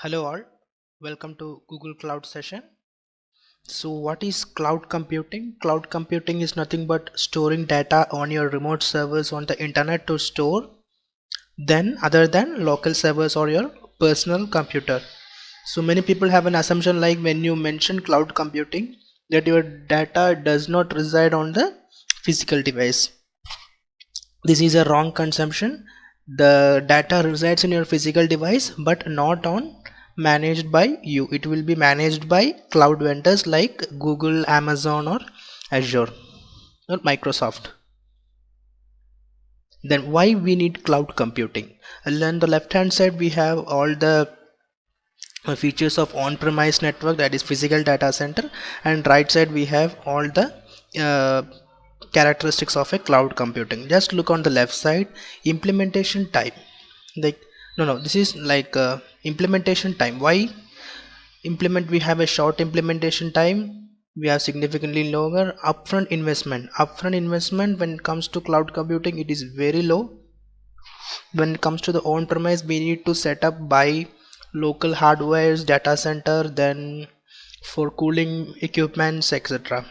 Hello all, welcome to Google Cloud session. So what is cloud computing? Cloud computing is nothing but storing data on your remote servers on the internet to store then other than local servers or your personal computer. So many people have an assumption like when you mention cloud computing that your data does not reside on the physical device. This is a wrong consumption. The data resides in your physical device but not on managed by you. It will be managed by cloud vendors like Google, Amazon or Azure or Microsoft. Then why we need cloud computing? And on the left hand side we have all the features of on-premise network, that is physical data center, and right side we have all the uh, characteristics of a cloud computing. Just look on the left side, implementation time. Like no, this is like implementation time. Why implement? We have a short implementation time, we have significantly lower upfront investment when it comes to cloud computing. It is very low. When it comes to the on-premise, we need to set up buy local hardwares, data center, then for cooling equipments, etc.,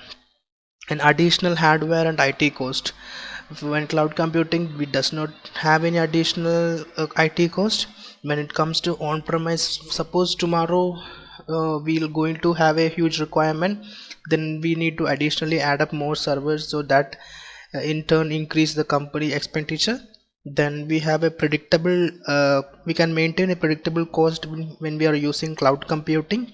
and additional hardware and IT cost. When cloud computing, we does not have any additional IT cost. When it comes to on-premise, suppose tomorrow we'll going to have a huge requirement, then we need to additionally add up more servers, so that in turn increase the company expenditure. Then we have a predictable we can maintain a predictable cost when we are using cloud computing.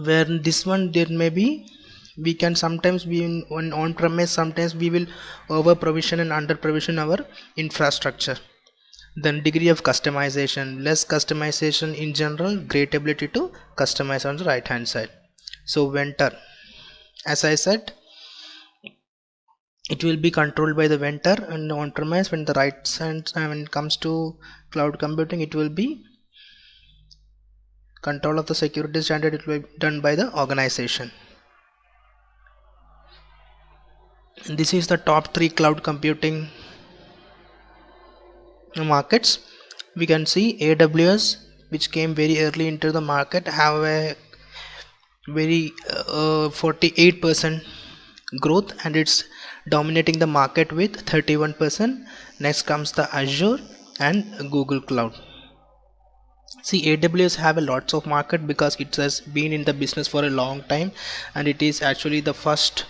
Where this one, there may be, we can sometimes be in on premise, sometimes we will over provision and under provision our infrastructure. Then degree of customization, less customization in general, great ability to customize on the right hand side. So vendor, as I said, it will be controlled by the vendor, and on premise when the right side, when it comes to cloud computing, it will be control of the security standard, it will be done by the organization. And this is the top 3 cloud computing markets. We can see AWS, which came very early into the market, have a very 48% growth, and it's dominating the market with 31%. Next comes the Azure and Google Cloud. See, AWS have a lots of market because it has been in the business for a long time, and it is actually the first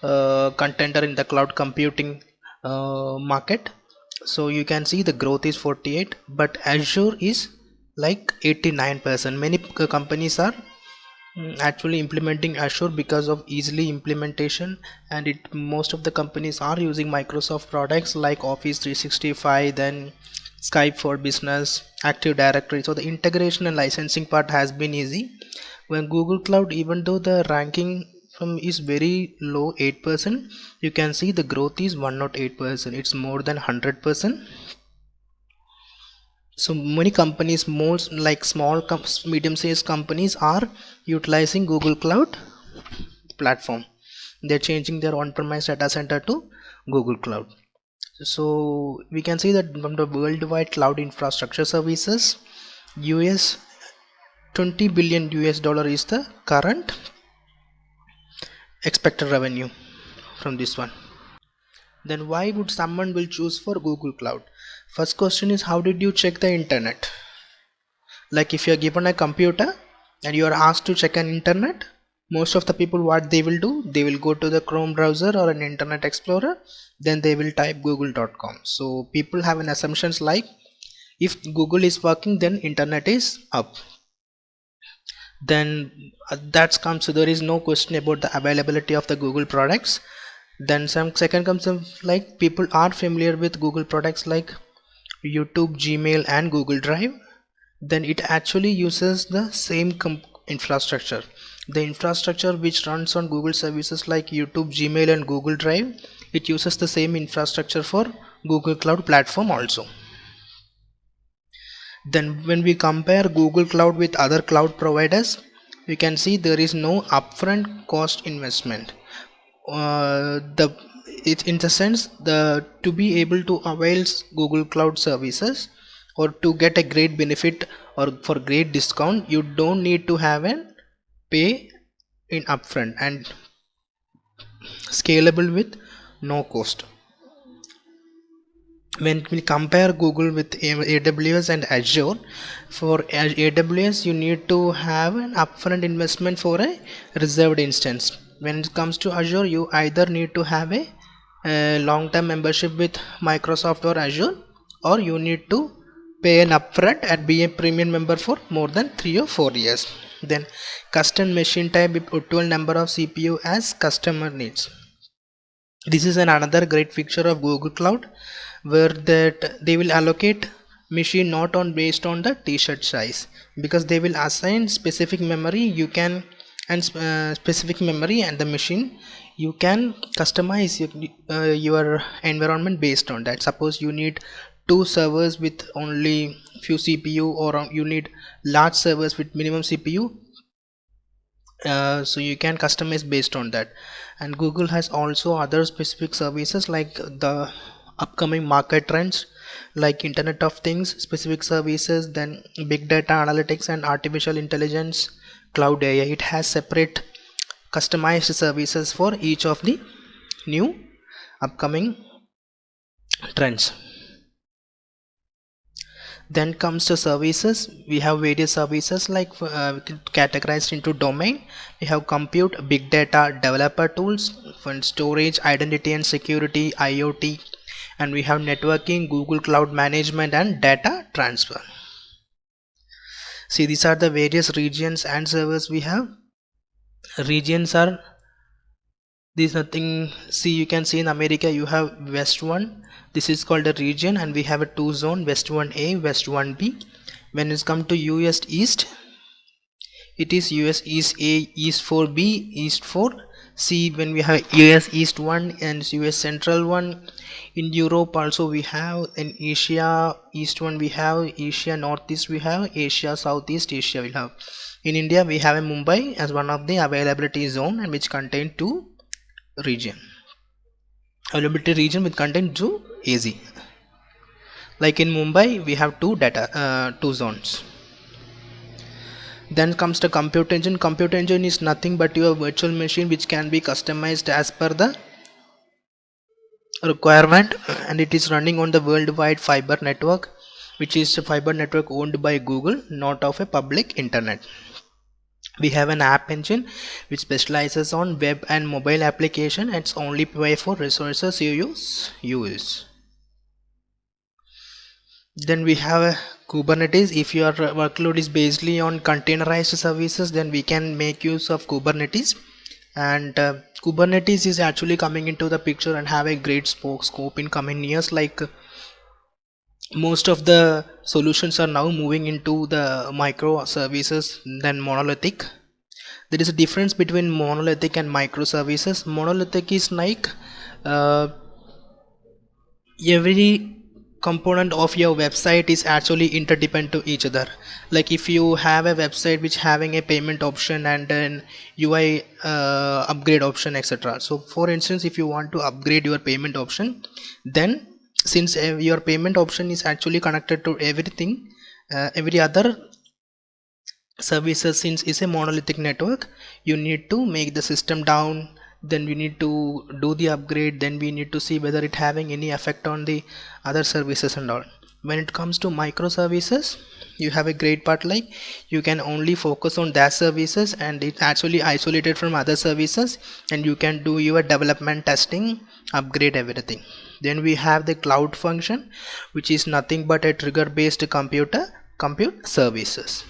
contender in the cloud computing market. So you can see the growth is 48, but Azure is like 89%. Many companies are actually implementing Azure because of easily implementation, and it most of the companies are using Microsoft products like Office 365, then Skype for Business, Active Directory. So the integration and licensing part has been easy. When Google Cloud, even though the ranking from is very low 8%, you can see the growth is 108%. It's more than 100%. So many companies, most like small medium-sized companies, are utilizing Google Cloud platform. They're changing their on-premise data center to Google Cloud. So we can see that from the worldwide cloud infrastructure services, US 20 billion US dollar is the current expected revenue from this one. Then why would someone will choose for Google Cloud? First question is, how did you check the internet? Like if you are given a computer and you are asked to check an internet, most of the people, what they will do, they will go to the Chrome browser or an internet explorer, then they will type google.com. So people have an assumptions like if Google is working, then internet is up. Then that comes, so there is no question about the availability of the Google products. Then some second comes like people are familiar with Google products like YouTube, Gmail and Google Drive. Then it actually uses the same infrastructure. The infrastructure which runs on Google services like YouTube, Gmail and Google Drive, it uses the same infrastructure for Google Cloud platform also. Then when we compare Google Cloud with other cloud providers, we can see there is no upfront cost investment. In the sense, the to be able to avail Google Cloud services, or to get a great benefit or for great discount, you don't need to have an pay in upfront and scalable with no cost. When we compare Google with AWS and Azure, for AWS you need to have an upfront investment for a reserved instance. When it comes to Azure, you either need to have a long-term membership with Microsoft or Azure, or you need to pay an upfront and be a premium member for more than 3 or 4 years. Then custom machine type with virtual number of CPU as customer needs. This is another great feature of Google Cloud, where that they will allocate machine not on based on the t-shirt size, because they will assign specific memory you can, and specific memory and the machine you can customize your environment based on that. Suppose you need two servers with only few CPU, or you need large servers with minimum CPU, so you can customize based on that. And Google has also other specific services like the upcoming market trends like Internet of Things specific services, then big data analytics and artificial intelligence, cloud AI. It has separate customized services for each of the new upcoming trends. Then comes to services. We have various services like categorized into domain. We have compute, big data, developer tools, for storage, identity and security, IoT, and we have networking, Google Cloud Management, and data transfer. See, these are the various regions and servers we have. Regions are this nothing. See, you can see in America you have West 1. This is called a region, and we have a two zone, West 1A, West 1B. When it's come to US East, it is US East A, East 4B, East 4C. When we have US East 1 and US Central 1. In Europe also we have, in Asia East 1 we have, Asia Northeast we have, Asia Southeast Asia we have. In India we have a Mumbai as one of the availability zone, and which contain two region, availability region with contain two AZ. Like in Mumbai we have two zones. Then comes the compute engine. Compute engine is nothing but your virtual machine which can be customized as per the requirement, and it is running on the worldwide fiber network, which is a fiber network owned by Google, not of a public internet. We have an app engine which specializes on web and mobile application. It's only pay for resources you use. Then we have a Kubernetes. If your workload is basically on containerized services, then we can make use of Kubernetes. And Kubernetes is actually coming into the picture and have a great scope in coming years. Like most of the solutions are now moving into the microservices than monolithic. There is a difference between monolithic and microservices. Monolithic is like every component of your website is actually interdependent to each other. Like if you have a website which having a payment option and then UI upgrade option, etc. So for instance, if you want to upgrade your payment option, then since your payment option is actually connected to everything, every other services, since it's a monolithic network, you need to make the system down, then we need to do the upgrade, then we need to see whether it having any effect on the other services and all. When it comes to microservices, you have a great part like you can only focus on that services, and it's actually isolated from other services, and you can do your development, testing, upgrade, everything. Then we have the cloud function, which is nothing but a trigger based compute services.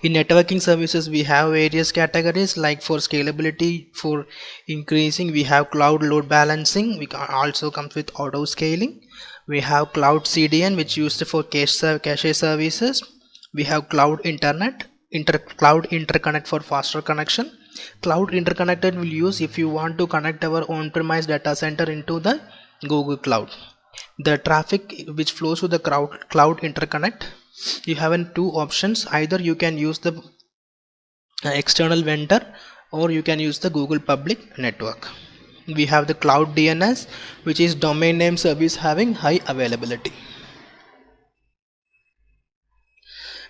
In networking services we have various categories, like for scalability, for increasing we have cloud load balancing, we also comes with auto scaling. We have cloud CDN, which used for cache services. We have cloud cloud interconnect for faster connection. Cloud interconnected will use if you want to connect our on-premise data center into the Google Cloud. The traffic which flows to the cloud interconnect, you have two options. Either you can use the external vendor, or you can use the Google public network. We have the cloud DNS, which is domain name service having high availability.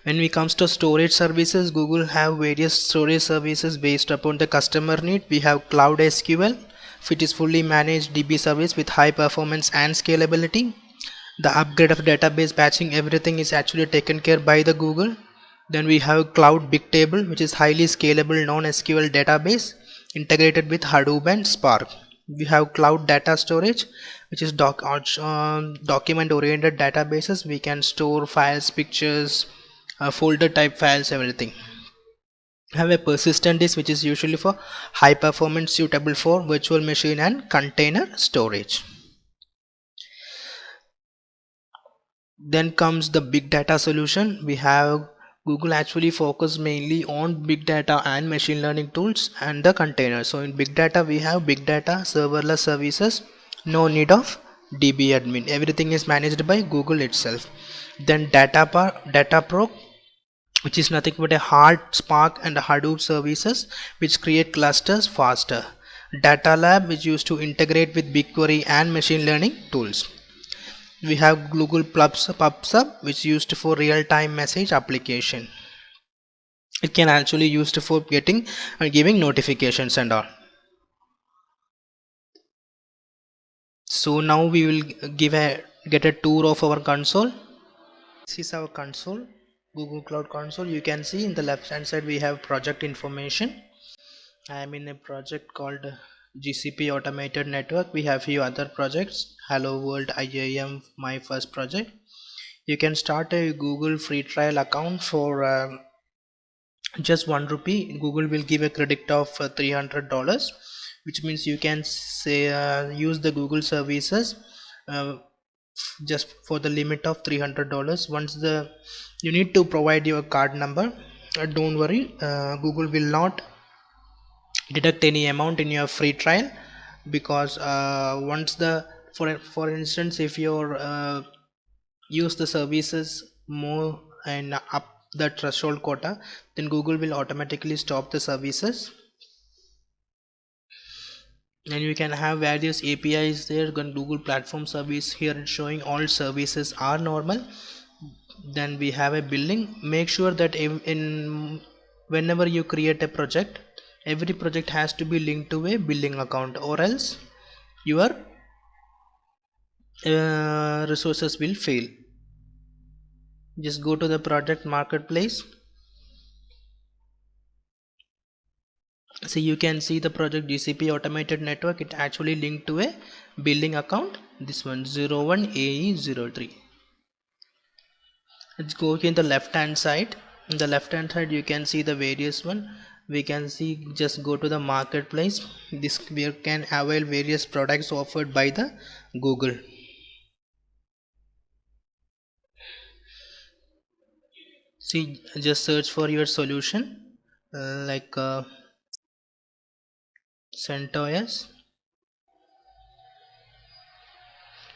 When it comes to storage services, Google have various storage services based upon the customer need. We have Cloud SQL, which is fully managed DB service with high performance and scalability. The upgrade of database batching, everything is actually taken care by the Google. Then we have Cloud Bigtable, which is highly scalable non-SQL database integrated with Hadoop and Spark. We have Cloud Data Storage, which is document oriented databases. We can store files, pictures, folder type files, everything. Have a persistent disk, which is usually for high performance, suitable for virtual machine and container storage. Then comes the big data solution. We have Google actually focus mainly on big data and machine learning tools and the containers. So in big data we have big data serverless services, no need of DB admin, everything is managed by Google itself. Then data pro, which is nothing but a hard Spark and Hadoop services which create clusters faster. Data lab, which used to integrate with BigQuery and machine learning tools. We have Google PubSub, which is used for real-time message application. It can actually used for getting and giving notifications and all. So now we will get a tour of our console. This is our console, Google Cloud Console. You can see in the left hand side we have project information. I am in a project called GCP Automated Network. We have few other projects, Hello World, IAM, my first project. You can start a Google free trial account for just ₹1. Google will give a credit of $300, which means you can say use the Google services uh, just for the limit of $300. Once you need to provide your card number. Don't worry, Google will not deduct any amount in your free trial, because once for instance, if your use the services more and up the threshold quota, then Google will automatically stop the services. And you can have various APIs there. Google platform service, here it's showing all services are normal. Then we have a billing. Make sure that whenever you create a project, every project has to be linked to a billing account, or else your resources will fail. Just go to the project marketplace. So you can see the project GCP Automated Network. It actually linked to a billing account. This one 01AE03. Let's go in the left hand side. In the left hand side you can see the various one. We can see, just go to the marketplace. This we can avail various products offered by the Google. See, just search for your solution like CentOS.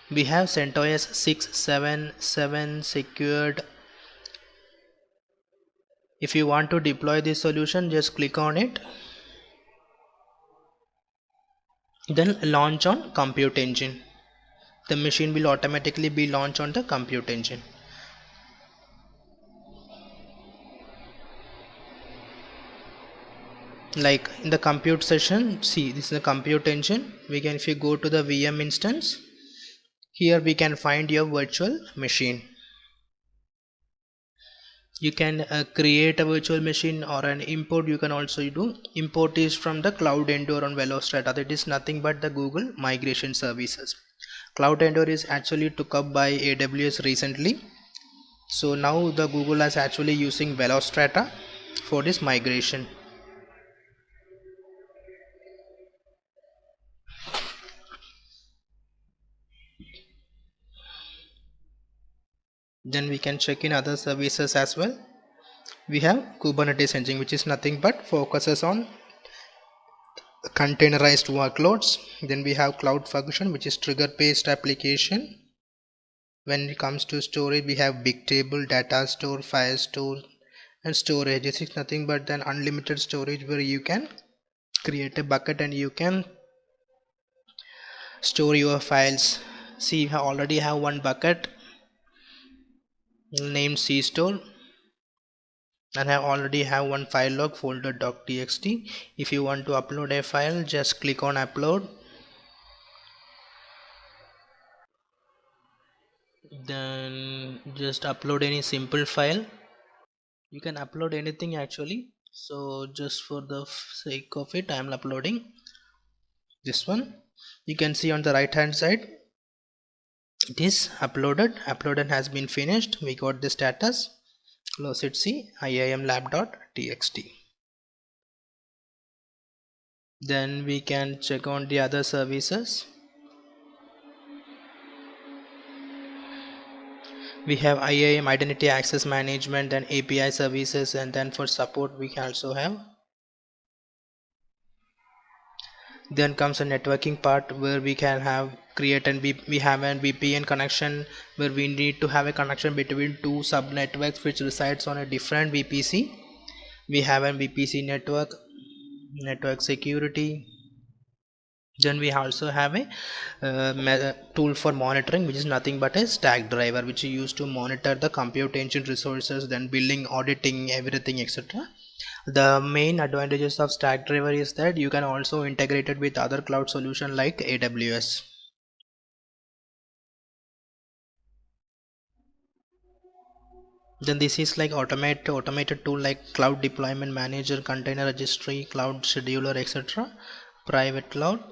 We have CentOS 6.7.7 secured. If you want to deploy this solution, just click on it, then launch on Compute Engine. The machine will automatically be launched on the Compute Engine. Like in the compute session, see, this is the Compute Engine. If you go to the VM instance, here we can find your virtual machine. You can create a virtual machine or an import. You can also do import is from the Cloud Endor on Velostrata. That is nothing but the Google migration services. Cloud Endor is actually took up by AWS recently. So now the Google is actually using Velostrata for this migration. Then we can check in other services as well. We have Kubernetes engine, which is nothing but focuses on containerized workloads. Then we have Cloud Function, which is trigger based application. When it comes to storage, we have Bigtable, data store, file store, and storage. This is nothing but an unlimited storage where you can create a bucket and you can store your files. See, I already have one bucket named C store. and I already have one file log folder.txt. If you want to upload a file, just click on upload, then just upload any simple file. You can upload anything actually, so just for the sake of it I am uploading this one. You can see on the right hand side it is uploaded has been finished. We got the status. Close it. See iimlab.txt. Then we can check on the other services. We have IAM identity access management and API services, and then for support we also have. Then comes a networking part where we can have create and we have an VPN connection where we need to have a connection between two sub networks which resides on a different VPC. We have a VPC network security. Then we also have a tool for monitoring, which is nothing but a stack driver which you use to monitor the compute engine resources, then billing, auditing, everything, etc. The main advantages of stack driver is that you can also integrate it with other cloud solution like AWS. Then this is like automated tool like cloud deployment manager, container registry, cloud scheduler, etc. Private cloud.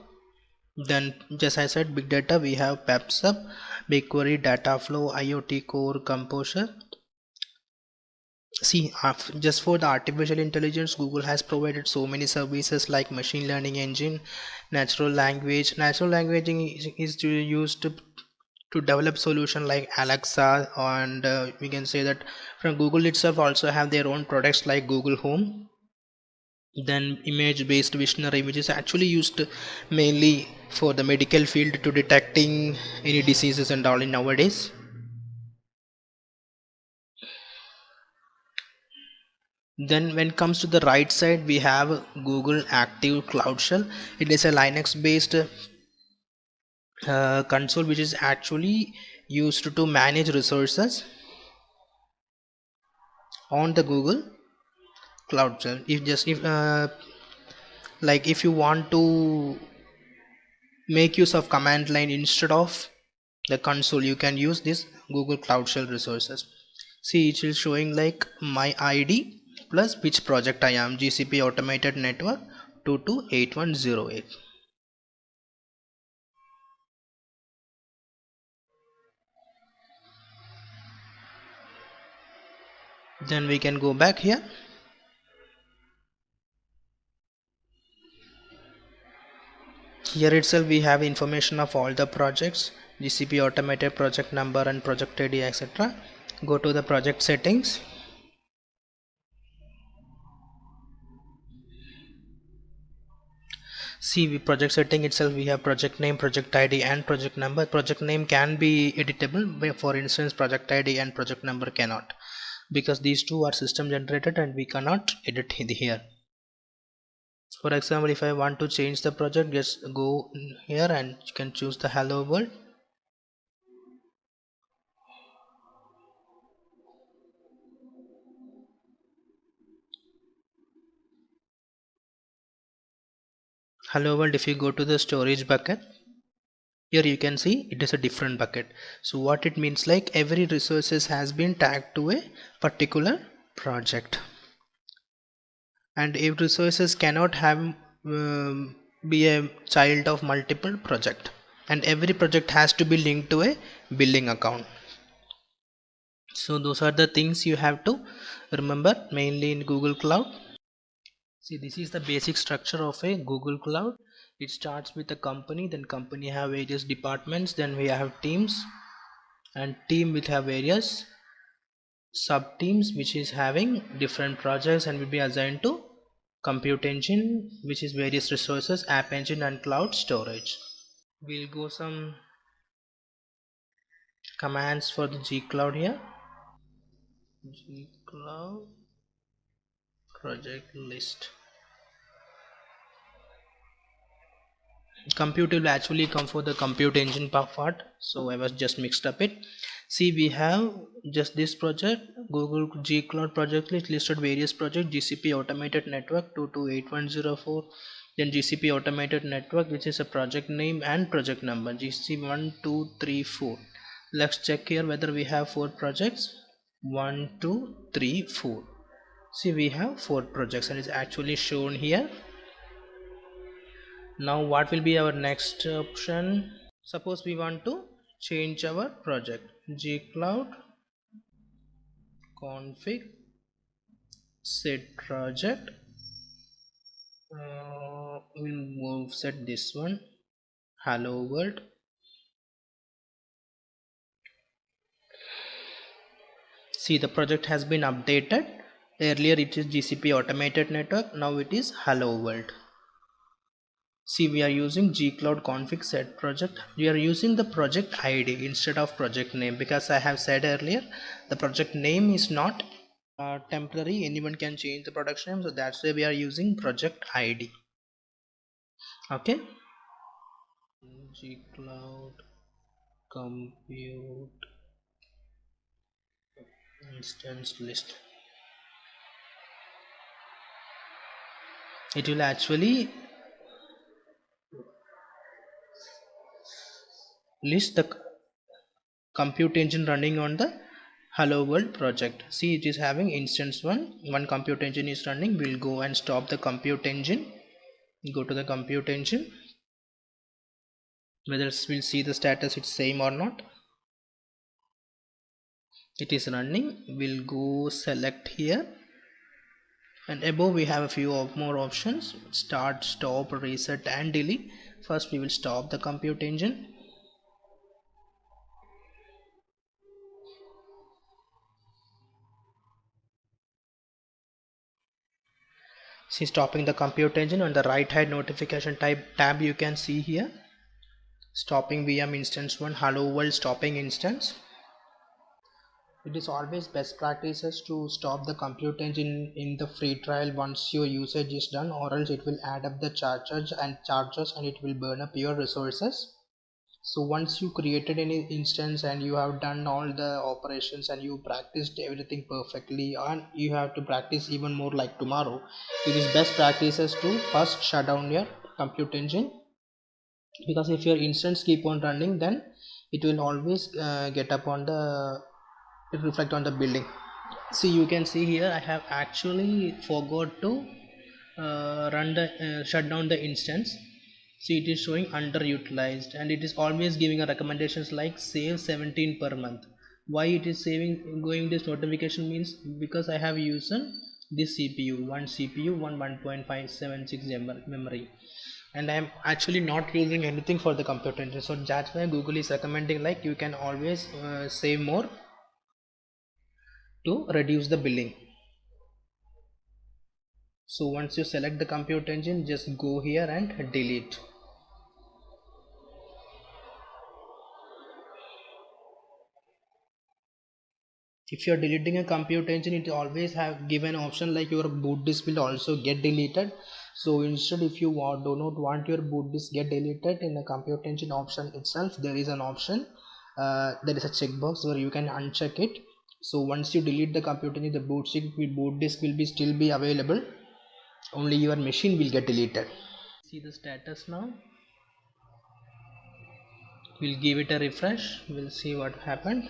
Then just I said big data, we have PepSub, BigQuery, Dataflow, IoT Core, Composer. See, just for the artificial intelligence, Google has provided so many services like machine learning engine, natural language. Natural language is used to develop solution like Alexa, and we can say that from Google itself also have their own products like Google Home. Then image based visionary, which is actually used mainly for the medical field to detecting any diseases and all in nowadays. Then when it comes to the right side, we have Google Active Cloud Shell. It is a Linux based console which is actually used to manage resources on the Google Cloud Shell. If like if you want to make use of command line instead of the console, you can use this Google Cloud Shell resources. See, it is showing like my ID plus which project I am, GCP automated network 228108. Then we can go back here. Here itself we have information of all the projects, GCP automated project number and project ID, etc. Go to the project settings. See, we project setting itself, we have project name, project ID and project number. Project name can be editable, for instance project ID and project number cannot, because these two are system generated and we cannot edit here. For example, if I want to change the project, just go here and you can choose the hello world. Hello world, if you go to the storage bucket, here you can see it is a different bucket. So what it means, like every resources has been tagged to a particular project, and if resources cannot have be a child of multiple project, and every project has to be linked to a billing account. So those are the things you have to remember mainly in Google Cloud. See, this is the basic structure of a Google Cloud. It starts with a company, then company have various departments, then we have teams, and team will have various sub teams which is having different projects and will be assigned to compute engine, which is various resources, app engine and cloud storage. We'll go some commands for the G Cloud here. G Cloud project list. Compute will actually come for the compute engine part, so I was just mixed up it. See, we have just this project, Google G Cloud project list listed various projects, GCP automated network 228104, then GCP automated network, which is a project name and project number GCP 1234. Let's check here whether we have 4 projects. 1 2 3 4. See, we have 4 projects and it's actually shown here. Now what will be our next option? Suppose we want to change our project. Gcloud config set project. We'll move set this one, hello world. See, the project has been updated. Earlier it is GCP automated network, now it is hello world. See, we are using gcloud config set project. We are using the project ID instead of project name, because I have said earlier the project name is not temporary, anyone can change the production name, so that's why we are using project ID. Okay, gcloud compute instance list. It will actually list the compute engine running on the hello world project. See, it is having instance one compute engine is running. We'll go and stop the compute engine, go to the compute engine, whether we'll see the status it's same or not. It is running. We'll go select here, and above we have a few more options: start, stop, reset and delete. First we will stop the compute engine. See, stopping the compute engine. On the right hand notification tab you can see here, stopping VM instance 1, hello world stopping instance. It is always best practices to stop the compute engine in the free trial once your usage is done, or else it will add up the charges and it will burn up your resources. So once you created any instance and you have done all the operations and you practiced everything perfectly, and you have to practice even more like tomorrow, it is best practices to first shut down your compute engine, because if your instance keep on running, then it will always get up on the reflect on the building. See, you can see here I have actually forgot to shut down the instance. See, it is showing underutilized, and it is always giving a recommendations like save 17 per month. Why it is saving going this notification means because I have used this CPU one 1.576 memory, and I am actually not using anything for the computer engine. So that's why Google is recommending like you can always save more to reduce the billing. So once you select the compute engine, just go here and delete. If you are deleting a compute engine, it always have given option like your boot disk will also get deleted. So instead, if you do not want your boot disk get deleted, in the compute engine option itself there is an option, there is a checkbox where you can uncheck it. So once you delete the compute engine, the boot disk will be still be available, only your machine will get deleted. See the status now. We'll give it a refresh, we'll see what happened.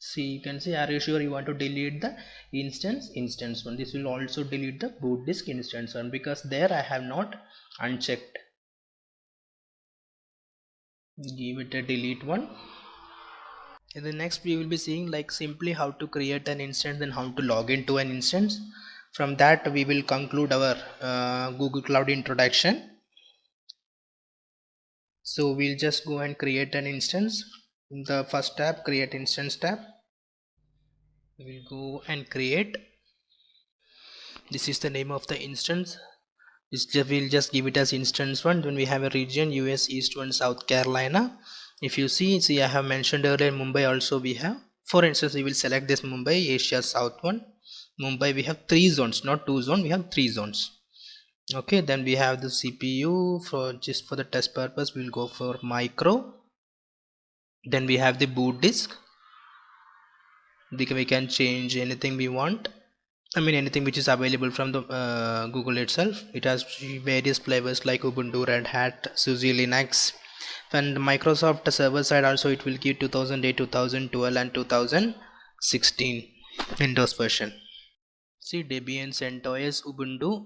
See, you can see, are you sure you want to delete the instance one? This will also delete the boot disk instance one, because there I have not unchecked. Give it a delete one. In the next we will be seeing like simply how to create an instance and how to log into an instance. From that we will conclude our Google Cloud introduction. So we'll just go and create an instance. In the first tab, create instance tab, we'll go and create. This is the name of the instance. We'll just give it as instance 1. When we have a region US East 1 South Carolina, if you see I have mentioned earlier Mumbai also we have. For instance, we will select this Mumbai Asia South 1 Mumbai. We have 3 zones, not 2 zones, we have 3 zones. Okay, then we have the CPU. For just for the test purpose we'll go for micro. Then we have the boot disk. We can change anything we want. I mean anything which is available from the Google itself. It has various flavors like Ubuntu, Red Hat, SUSE Linux, and Microsoft server side also it will give 2008, 2012 and 2016 Windows version. See, Debian, CentOS, Ubuntu,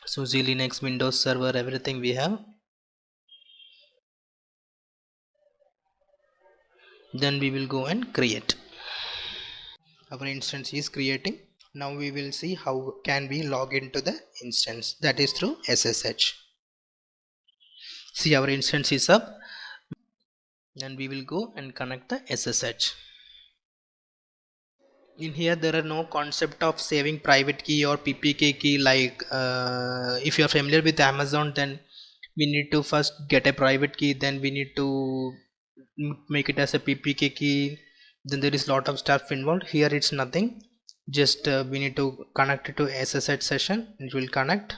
SUSE Linux, Windows Server, everything we have. Then we will go and create. Our instance is creating. Now we will see how can we log into the instance, that is through SSH. See, our instance is up. Then we will go and connect the SSH. In here there are no concept of saving private key or PPK key like if you are familiar with Amazon, then we need to first get a private key, then we need to make it as a PPK key, then there is lot of stuff involved. Here it's nothing, just we need to connect it to SSH session. It will connect.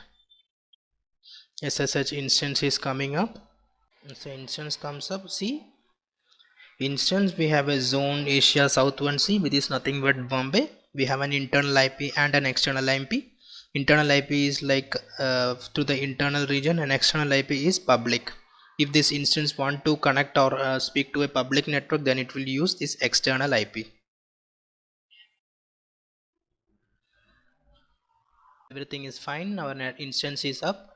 SSH instance is coming up. So instance comes up. See, instance we have a zone Asia South 1C, which is nothing but Bombay. We have an internal IP and an external IP. Internal IP is like to the internal region, and external IP is public. If this instance want to connect or speak to a public network, then it will use this external IP. Everything is fine. Our net instance is up.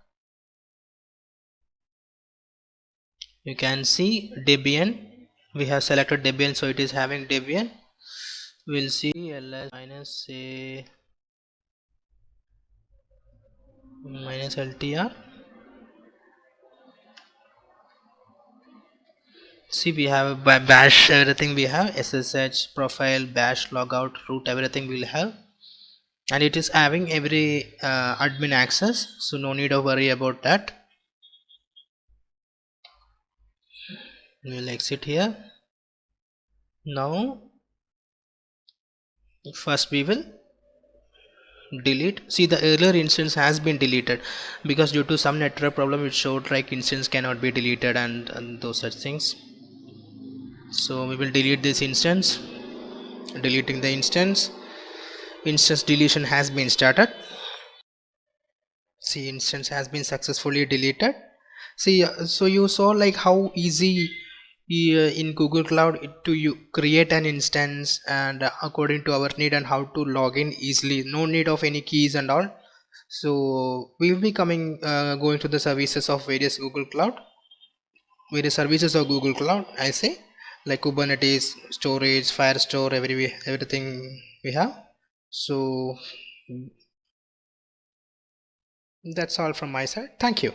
You can see Debian. We have selected Debian, so it is having Debian. We'll see ls minus say minus ltr. See, we have bash, everything we have, SSH, profile, bash, logout, root, everything we'll have, and it is having every admin access, so no need to worry about that. We'll exit here. Now first we will delete. See, the earlier instance has been deleted because due to some network problem it showed like instance cannot be deleted and those such things. So we will delete this instance. Deleting the instance. Instance deletion has been started. See, instance has been successfully deleted. See, so you saw like how easy in Google Cloud to you create an instance and according to our need, and how to log in easily, no need of any keys and all. So we will be coming going to the services of various Google Cloud, I say, like Kubernetes, storage, Firestore, everything we have. So that's all from my side. Thank you.